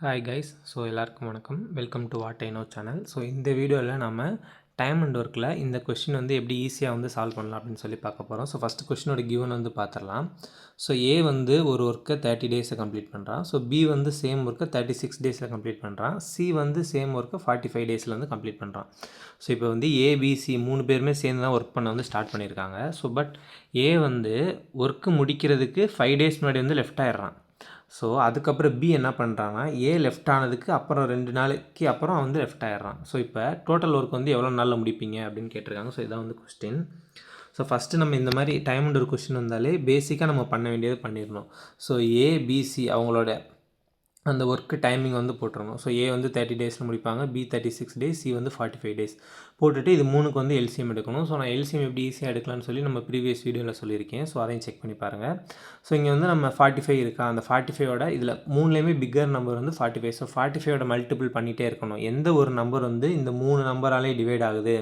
Hi guys. So எல்லாருக்கும் வணக்கம். Welcome to what I know channel. So இந்த வீடியோவில் நம்ம டைம் அண்ட் ஒர்க்கில் இந்த கொஷின் வந்து எப்படி ஈஸியாக வந்து சால்வ் பண்ணலாம் அப்படின்னு சொல்லி பார்க்க போகிறோம். ஸோ ஃபஸ்ட்டு கொஷினோட கிவன் வந்து பார்த்துடலாம். ஸோ ஏ வந்து ஒரு ஒர்க்கை 30 டேஸில் கம்ப்ளீட் பண்ணுறான். ஸோ பி வந்து சேம் ஒர்க்கை 36 டேஸில் கம்ப்ளீட் பண்ணுறான். சி வந்து சேம் ஒர்க்கை 45 டேஸில் வந்து கம்ப்ளீட் பண்ணுறான். ஸோ இப்போ வந்து ஏபிசி 3 பேருமே சேர்ந்து தான் ஒர்க் பண்ண வந்து ஸ்டார்ட் பண்ணியிருக்காங்க. ஸோ பட் ஏ வந்து ஒர்க்கு முடிக்கிறதுக்கு 5 டேஸ் முன்னாடி வந்து லெஃப்ட் ஆயிடுறான். ஸோ அதுக்கப்புறம் பி என்ன பண்ணுறான்னா ஏ லெஃப்ட் ஆனதுக்கு அப்புறம் 2 நாளைக்கு அப்புறம் வந்து லெஃப்ட் ஆயிடுறான். ஸோ இப்போ டோட்டல் ஒர்க் வந்து எவ்வளோ நாளில் முடிப்பீங்க அப்படின்னு கேட்டிருக்காங்க. ஸோ இதான் வந்து கொஸ்டின். ஸோ ஃபஸ்ட்டு நம்ம இந்த மாதிரி டைம் அண்ட் ஒரு கொஸ்டின் வந்தாலே பேசிக்காக நம்ம பண்ண வேண்டியது பண்ணிடணும். ஸோ ஏபிசி அவங்களோட அந்த ஒர்க்கு டைமிங் வந்து போட்டுருணும். ஸோ ஏ வந்து 30 டேஸில் முடிப்பாங்க, பி 36 டேஸ், சி வந்து 45 டேஸ் போட்டுட்டு இது 3க்கு வந்து எல்சிஎம் எடுக்கணும். ஸோ நான் எல்சிஎம் எப்படி ஈஸியாக எடுக்கலாம்னு சொல்லி நம்ம ப்ரீவியஸ் வீடியோவில் சொல்லியிருக்கேன். ஸோ அதையும் செக் பண்ணி பாருங்கள். ஸோ இங்கே வந்து நம்ம 45 இருக்கா, அந்த 45ஓட இதில் 3லேயுமே பிக்கர் நம்பர் வந்து 45. ஸோ 45ஓட மல்டிபிள் பண்ணிகிட்டே இருக்கணும். எந்த ஒரு நம்பர் வந்து இந்த 3 நம்பராலே டிவைட் ஆகுது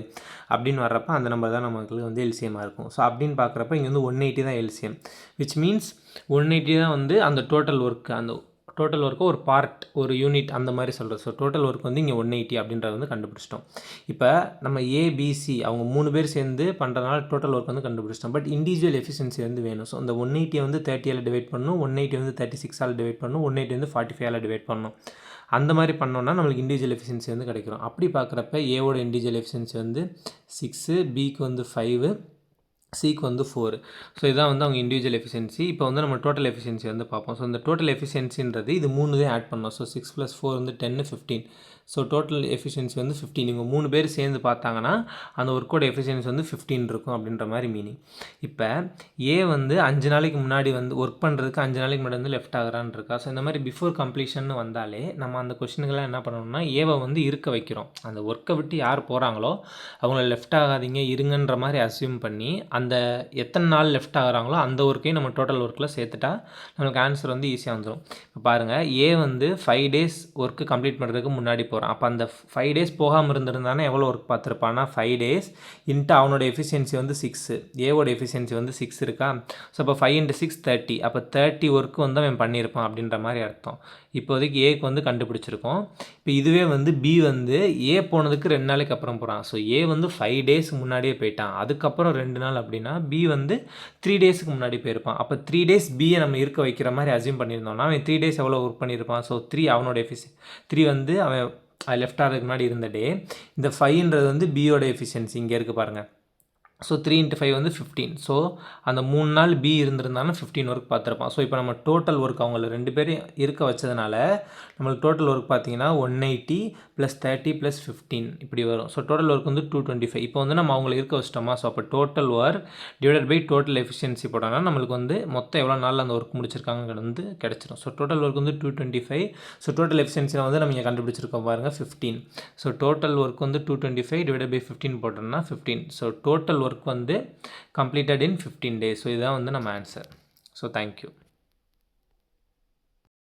அப்படின்னு வர்றப்போ அந்த நம்பர் தான் நமக்கு வந்து எல்சிஎம்மாக இருக்கும். ஸோ அப்படின்னு பார்க்குறப்ப இங்கே வந்து 180 தான் எல்சிஎம், விச் மீன்ஸ் 180 தான் வந்து அந்த டோட்டல் ஒர்க்கு, அந்த டோட்டல் ஒர்க்கு ஒரு பார்ட், ஒரு யூனிட் அந்த மாதிரி சொல்கிறது. ஸோ டோட்டல் ஒர்க் வந்து இங்கே 180 அப்படின்றத வந்து கண்டுபிடிச்சிட்டோம். இப்போ நம்ம ஏபிசி அவங்க 3 பேர் சேர்ந்து பண்ணுறதுனால டோட்டல் ஒர்க் வந்து கண்டுபிடிச்சிட்டோம். பட் இண்டிவிஜுவல் எஃபிஷியன்சி வந்து வேணும். ஸோ அந்த 180 வந்து 30ஆல் டிவைட் பண்ணணும், 180 வந்து 36ஆல் டிவைட் பண்ணணும், 180 வந்து 45ஆல் டிவைட் பண்ணணும். அந்த மாதிரி பண்ணோன்னா நம்மளுக்கு இண்டிவிஜுவல் எஃபிஷியன்சி வந்து கிடைக்கும். அப்படி பார்க்குறப்ப ஏவோட இண்டிவிஜுவல் எஃபிஷியன்சி வந்து 6, பிக்கு வந்து 5, சிக்கு வந்து 4. ஸோ இதான் வந்து அவங்க இண்டிவிஜுவல் எஃபிஷியன்சி. இப்போ வந்து நம்ம டோட்டல் எஃபிஷியன்சி வந்து பார்ப்போம். ஸோ இந்த டோட்டல் எஃபிஷியன்சின்றது இது 3 தான் ஆட் பண்ணோம். ஸோ 6 + 4 வந்து 10, 15. ஸோ டோட்டல் எஃபிஷியன்சி வந்து 15. இவங்க 3 பேர் சேர்ந்து பார்த்தாங்கன்னா அந்த ஒர்க்கோட எஃபிஷியன்சி வந்து 15 இருக்கும் அப்படின்ற மாதிரி மீனிங். இப்போ ஏ வந்து 5 நாளைக்கு முன்னாடி வந்து ஒர்க் பண்ணுறதுக்கு 5 நாளைக்கு முன்னாடி வந்து லெஃப்ட் ஆகிறான்னு இருக்கா. ஸோ இந்த மாதிரி பிஃபோர் கம்ப்ளீஷன் வந்தாலே நம்ம அந்த கொஸ்டினுக்கெல்லாம் என்ன பண்ணணும்னா ஏவை வந்து இருக்க வைக்கிறோம். அந்த ஒர்க்கை விட்டு யார் போகிறாங்களோ அவங்கள லெஃப்ட் ஆகாதீங்க இருங்கன்ற மாதிரி அஸ்யூம் பண்ணி அந்த எத்தனை நாள் லெஃப்ட் ஆகிறாங்களோ அந்த ஒர்க்கையும் நம்ம டோட்டல் ஒர்க்கில் சேர்த்துட்டா நம்மளுக்கு ஆன்சர் வந்து ஈஸியாக வந்துடும். இப்போ பாருங்கள், ஏ வந்து 5 டேஸ் ஒர்க்கு கம்ப்ளீட் பண்ணுறதுக்கு முன்னாடி போகிறான். அப்போ அந்த 5 டேஸ் போகாமல் இருந்திருந்தானே எவ்வளோ ஒர்க் பார்த்துருப்பான்னா 5 டேஸ் இன்ட்டு அவனோட எஃபிஷியன்சி வந்து 6, ஏவோட எஃபிஷியன்சி வந்து 6 இருக்கா. ஸோ அப்போ 5 × 6 30. அப்போ 30 ஒர்க்கு வந்து அவன் பண்ணியிருப்பான் அப்படின்ற மாதிரி அர்த்தம். இப்போதைக்கு ஏக்கு வந்து கண்டுபிடிச்சிருக்கோம். இப்போ இதுவே வந்து பி வந்து ஏ போனதுக்கு 2 நாளைக்கு அப்புறம் போகிறான். ஸோ ஏ வந்து 5 டேஸ் முன்னாடியே போயிட்டான், அதுக்கப்புறம் 2 நாள் அப்படின்னா பி வந்து 3 டேஸுக்கு முன்னாடி போயிருப்பான். அப்போ 3 டேஸ் பியை நம்ம இருக்க வைக்கிற மாதிரி அசியூம் பண்ணியிருந்தோம்னா அவன் 3 டேஸ் எவ்வளோ ஒர்க் பண்ணியிருப்பான். ஸோ 3 அவனோட 3 வந்து அவன் லெஃப்ட் ஆகிறதுக்கு முன்னாடி இருந்த டே. இந்த 5ன்றது வந்து பியோட எஃபிஷியன்சி இங்கே இருக்குது பாருங்கள். ஸோ 3 × 5 வந்து 15. ஸோ அந்த 3 நாள் பி இருந்திருந்தாலும் 15 ஒர்க் பார்த்துருப்பான். ஸோ இப்போ நம்ம டோட்டல் ஒர்க் அவங்கள 2 பேரும் இருக்க வச்சதுனால நம்மளுக்கு டோட்டல் ஒர்க் பார்த்தீங்கன்னா 180 + 30 + 15 இப்படி வரும். ஸோ டோட்டல் ஒர்க் வந்து 225. இப்போ வந்து நம்ம அவங்கள இருக்க வச்சிட்டோமா. ஸோ அப்போ total work divided by total efficiency போட்டோம்னா நம்மளுக்கு வந்து மொத்தம் எவ்வளோ நாளில் அந்த ஒர்க் முடிச்சிருக்காங்க வந்து கிடச்சிடும். ஸோ டோட்டல் ஒர்க் வந்து 225. ஸோ டோட்டல் எஃபிஷியன்சியில் வந்து நம்ம இங்கே கண்டுபிடிச்சிருக்கோம் பாருங்கள் 15. ஸோ டோட்டல் ஒர்க் வந்து 225 டிவைடட் பை 15 போட்டோம்னா 15. ஸோ டோட்டல் ஒர்க் வந்து completed in 15 days. ஸோ இதுதான் வந்து நம்ம ஆன்சர். So thank you.